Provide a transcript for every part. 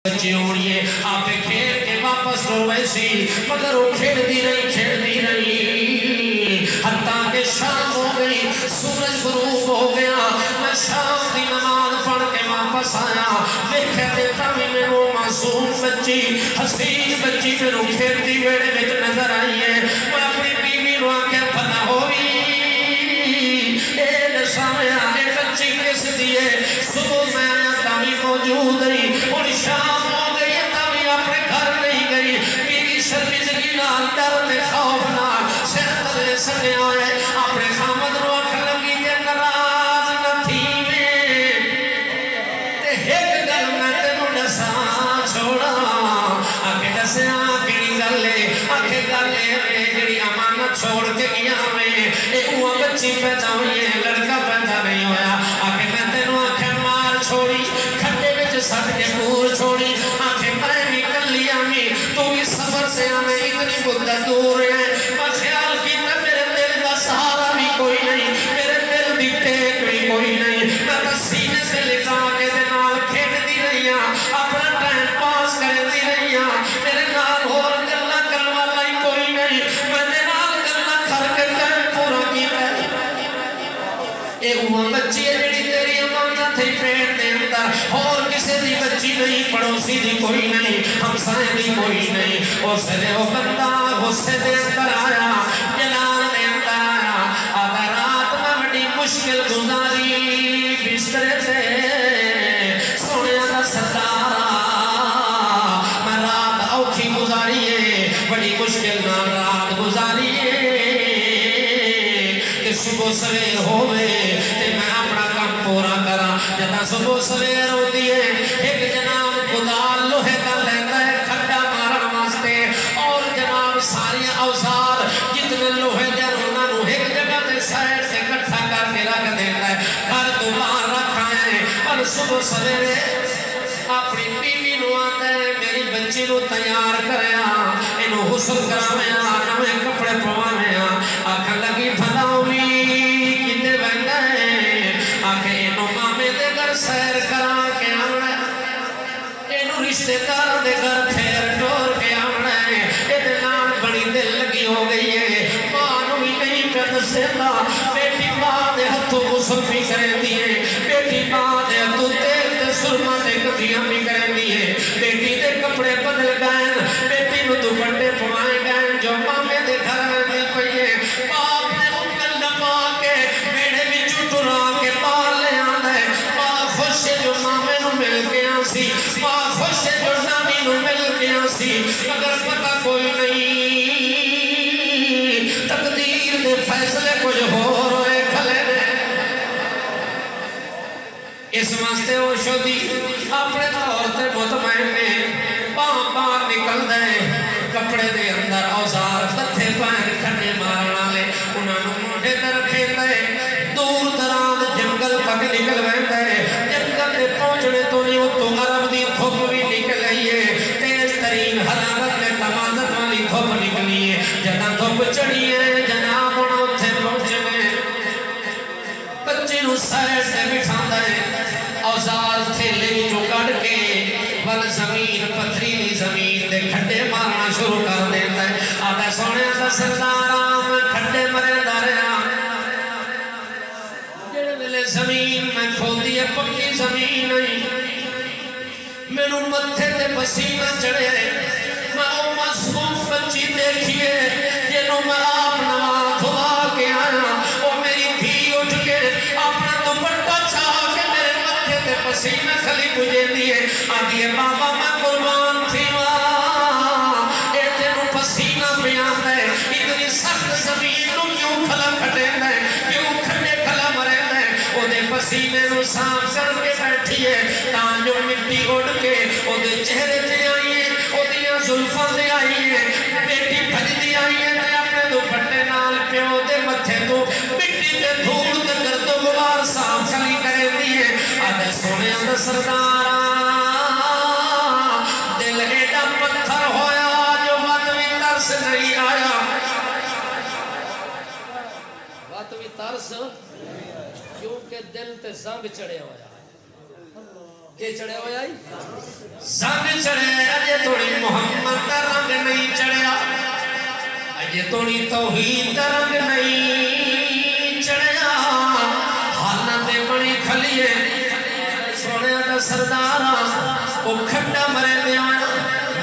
بچی ہونی ہے آپ کھیل کے واپس رو ویسی مگر وہ کھیل دی رہی حتیٰ کہ شام ہو گئی سورج غروب ہو گیا میں شام دی نماز پڑھ کے واپس آیا دیکھے دیتا بھی میں وہ معصوم بچی حسین بچی میں رو کھیل دی ویڑے میں نظر آئی ہے میں اپنی بیوی رو آنکھیں پھلا ہوئی اے نشامیا اے بچی کس دیئے صبح میں آیا تاوی موجود نہیں اور شام ہو گئی تاوی اپنے گھر نہیں گئی بیوی شرمندگی نال ڈر خوف نال سر تلے سنے آئے اپنے خامد رو آنکھ لگی تے ناراض نہ تھی میں تے ایک گل میں تینوں ڈسا چھوڑا آکے ڈسے آکڑی گلے آکے گلے جڑی امانت چھوڑ کے گیا میں اے اوہ بچی پیدا ہوئی ہے لڑکا پیدا نہیں ہویا آکے میں تینوں آنکھیں مار چھوڑی کھٹے بچ سٹ کے پور چھوڑی آنکھیں میں نکل لیا میں تو اس سفر سے ہمیں اتنی مدت دور ہے میں خیال کی میرے دل کا سہارا بھی کوئی نہیں میرے دل دی ٹیک بھی کوئی نہیں میں بس سینے سے لکھا کے دنال کھیٹ دی رہی ہاں اپنا ٹائم پاس کر دی رہی ہاں میرے نال اور گلہ کروا لائی کوئی نہیں میں نے نال گلہ کھر کے ٹائم پورا کی ہے اے ہوا بچی ہے جڑی تیری امانت تھی پیٹ دے اندر اور کسی دی بچی نہیں پڑوسی دی کوئی نہیں ہمسائے دی کوئی نہیں اس نے وہ بندہ غصے دے اندر آیا جلال دے اندر آیا آدھا رات میں بڑی مشکل گزاری بسترے سے سونے دا سردارا میں رات اوکھی گزاری ہے بڑی مشکل نال رات گزاری ہے کہ صبح سویر ہوئے تے میں اپنا کام پورا کرا جنا صبح سویر ہوتی ہے ایک جناب خدا لوہے کا لیتا ہے کھڑا مارن واسطے اور جناب ساری اوزار جتنے لوہے دے انہوں ایک جگہ تے سائر سے کٹھا کر کے رکھ دیتا ہے گھر تو باہر رکھا ہے اور صبح سویرے اپنی بیوی نو آتا ہے میری بچی نو تیار کریا انہوں حسن کرامیا نوے کپڑے پوایا آکھا لگی بھلا ہوئی کتے بہنگا ہے آکھے انہوں مامے دے گھر سیر کرا کے آنا انہوں رشتے دار دے گھر پھیر ڈور کے آنا انہوں نام بڑی دل لگی ہو گئی ہے مانو ہی نہیں کر سیتا بیٹی ماں دے ہتھوں غسل بھی کریں دیئے بیٹی ماں دے ہتھوں تیل دے سرما دے کتیاں بھی کریں دیئے بیٹی دے کپڑے بدل گئے بیٹی نو دوپٹے پوائے گئے جو مامے دے گھر میں دی پئیے باپ نے انگل نپا کے بیڑے بھی چٹرا کے پال لے آنا ہے ماں خوش ہے جو مامے نو مل کے آنسی ماں خوش ہے جو نامی نو مل کے آنسی مگر پتہ کوئی نہیں تقدیر دے فیصلے کچھ ہو روئے کھلے نے اس واسطے وہ شدی اپنے طور تے مطمئن نے باہر نکل دے کپڑے دے اندر اوزار تتھے پہن کھنے مارنا لے انہوں نے موڑے در رکھے دے دور دراز جنگل تک نکل ویندے جنگل دے پہنچنے تو نہیں تو عرب دی دھوپ بھی نکل گئی ہے تیز ترین حرارت میں تمازت والی دھوپ نکلی ہے جنا دھوپ چڑھی ہے جناب انہوں تھے پہنچ گئے بچے نو سائر سے بٹھا دے اوزار تھیلے جو کڑ کے بل زمین پتھریلی زمین دے کھڑے مارنا شروع کر دیتا ہے آدھے سونے دا سردارہ میں کھڑے مرے داریا جڑے ملے زمین میں کھوتی ہے پکی زمین نہیں میں نو متھے دے پسینہ چڑھے میں او معصوم بچی دیکھئے جنہوں میں آپ نوا دھوا کے آیا وہ میری دھی اٹھ کے اپنا دوپٹہ چاہ کے میرے متھے دے پسینہ کھلی پجے دیئے آدھیے بابا میں قربان تھی ماں اے تینوں پسینہ بیان دے اتنی سخت زمین نو کیوں کھلا کھٹے دے کیوں کھٹے کھلا مرے دے او دے پسینے نو صاف کر کے بیٹھی ہے تاں جو مٹی اڑ کے او دے چہرے دے آئیے او دیا ظلفہ دے آئیے بیٹی بھج دی آئیے تے اپنے دوپٹے نال پیو دے متھے تو مٹی دے دھول دے گرد و غبار صاف کھلی کرے دیئے آدھے سونے اندر سردارہ دل ایڈا پتھر ہویا جو وقت بھی ترس نہیں آیا وقت بھی ترس کیونکہ دل تے زنگ چڑھے ہویا کہ چڑھے ہوئے آئی زنگ چڑھے اجے توڑی محمد کا رنگ نہیں چڑھیا اجے توڑی توحید کا رنگ نہیں چڑھیا حالت بڑی کھلیے سونے دا سردارا وہ کھڑا مرے دیا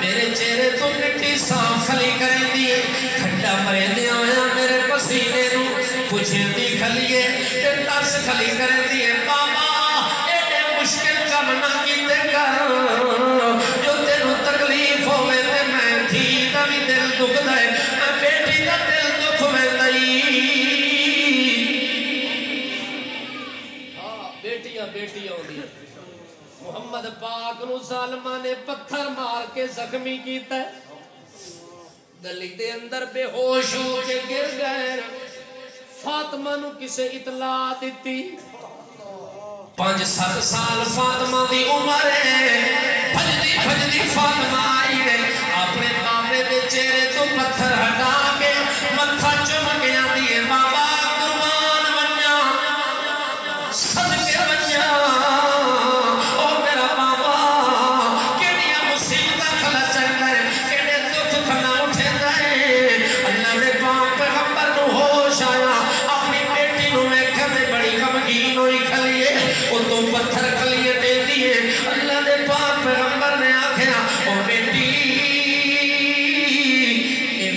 میرے چہرے تو مٹی صاف کھلی کریں دیئے کھڑا مرے دیا میرے پسینے نو کچھ دی کھلیے تے ترس کھلی کریں دیئے بابا ایڈے مشکل کم نہ کیتے کر جو تینو تکلیف ہوئے تے میں تھی دا بھی دل دکھ دائے میں بیٹی دا دل دکھ میں دائی بیٹیاں ہوندی محمد پاک نو ظالمہ نے پتھر مار کے زخمی کیتا ہے گلی دے اندر بے ہوش ہو کے گر گئے فاطمہ نو کسے اطلاع دیتی 5-7 سال فاطمہ دی عمر ہے بھجدی فاطمہ آئی ہے اپنے بابے دے چہرے تو پتھر ہٹا کے متھا چم گیا دیئے بابا قربان بنیا صدقے بنیا او میرا بابا کیڑیا مصیبتہ کھلا چل گئے کیڑے دکھ کھلا اٹھے گئے اللہ نے پاک پیغمبر نو ہوش آیا اپنی بیٹی نو ایکھے میں بڑی غمگین ہوئی کھلیے او تو پتھر کھلیے دے دیئے اللہ نے پاک پیغمبر نے آکھیا او بیٹی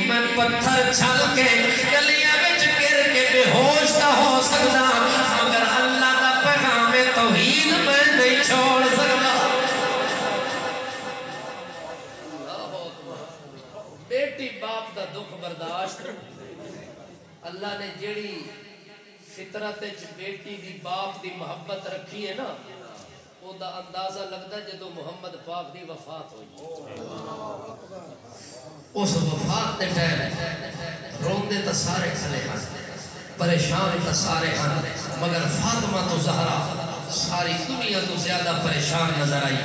میں پتھر چھل کے گلیاں وچ گر کے بے ہوش نہ ہو سکتا مگر اللہ دا پیغام توحید میں نہیں چھوڑ سکتا بیٹی باپ دا دکھ برداشت اللہ نے جیڑی فطرت بیٹی دی باپ دی محبت رکھی ہے نا وہ دا اندازہ لگتا ہے جدو محمد پاک دی وفات ہوئی اس وفات دے ٹائم روندے تا سارے کھلے ہن پریشان تا سارے ہن مگر فاطمہ تو زہرا ساری دنیا تو زیادہ پریشان نظر آئی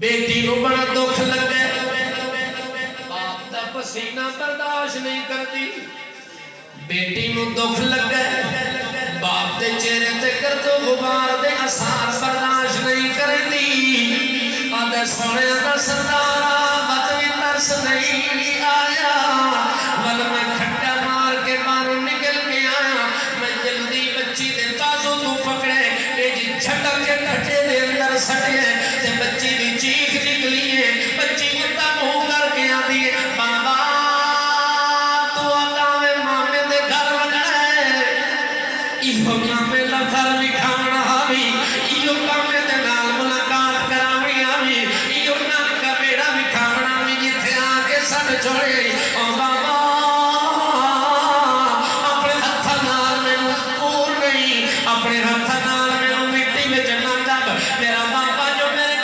بیٹی نو بڑا دکھ لگے باپ دا پسینہ برداشت نہیں کرتی بیٹی نو دکھ لگے باپ دے چہرے تے گرد و غبار دے اثار برداشت نہیں کرتی آدھے سونے دا سردارا بات بھی ترس نہیں آیا بل میں کھٹا مار کے باہر نکل کے آیا میں جلدی بچی دے تازو تو پکڑے اے جی جھٹک کے کھٹے دے اندر سٹے تے بچی دی چیخ نکلی ہے بچی مطا منہ کر کے آدھی ہے بابا تو آقاوے مامے دے گھر وجہ ہے ایہو مامے دا گھر بکھانا آوی ایہو مامے دے نال ملاقات کراوی آوی ایہو نال کا بیڑا بکھانا آوی جتھے آکے سٹ چھوڑے او بابا اپنے ہتھا نال میں مذکور نہیں اپنے ہتھا نال میں مٹی میں جنہ جب میرا بابا جو میرے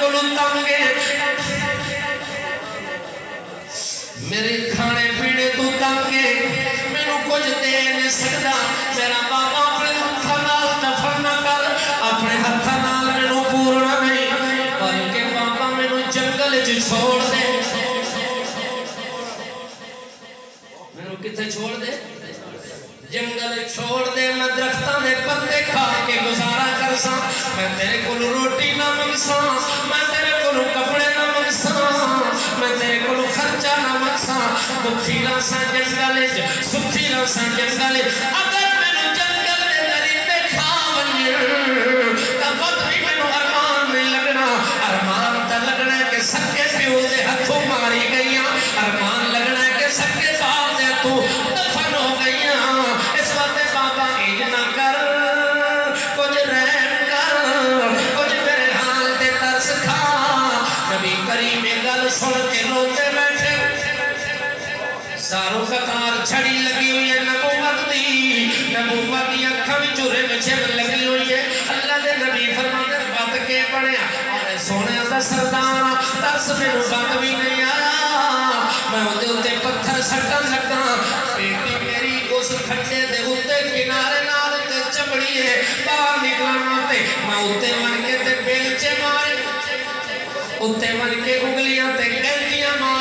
چھوڑ دے مینوں کتے چھوڑ دے جنگل چھوڑ دے میں درختاں دے پتے کھا کے گزارا کرساں میں تیرے کول روٹی نہ منگساں میں تیرے کول کپڑے نہ منگساں میں تیرے کول خرچہ نہ منگساں بکھی رہساں جنگل وچ سکھی رہساں جنگل وچ اگر مینوں جنگل دے درندے کھا ونجن تاں وقت بھی مینوں ارمان نہیں لگنا ارمان تے لگنا کہ سکے پیو دے ہتھوں ماری گئیاں ارمان لگنا کہ سکے باپ دے ہتھوں دفن ہو گئیاں اس وقت بابا انج نہ کر کچھ رحم کر کچھ میرے حال تے ترس کھا نبی کریم گل سن کے روتے بیٹھے ساروں قطار چھڑی لگی ہوئی ہے نبوت دی اکھاں وچ چورے چھم لگی ہوئی ہے اللہ دے نبی فرماتے بات کے پڑھیا اور سونے دا سردار ترس مینوں بات بھی نہیں آیا میں اودے اوتے پتھر سٹن لگا بیٹی میری اس کھڈے دے اوتے کنارے نال تے چمڑی ہے باہر نکلنا تے میں اوتے ون کے تے بیلچے مارے اوتے ون کے انگلیاں تے گنجیاں مارے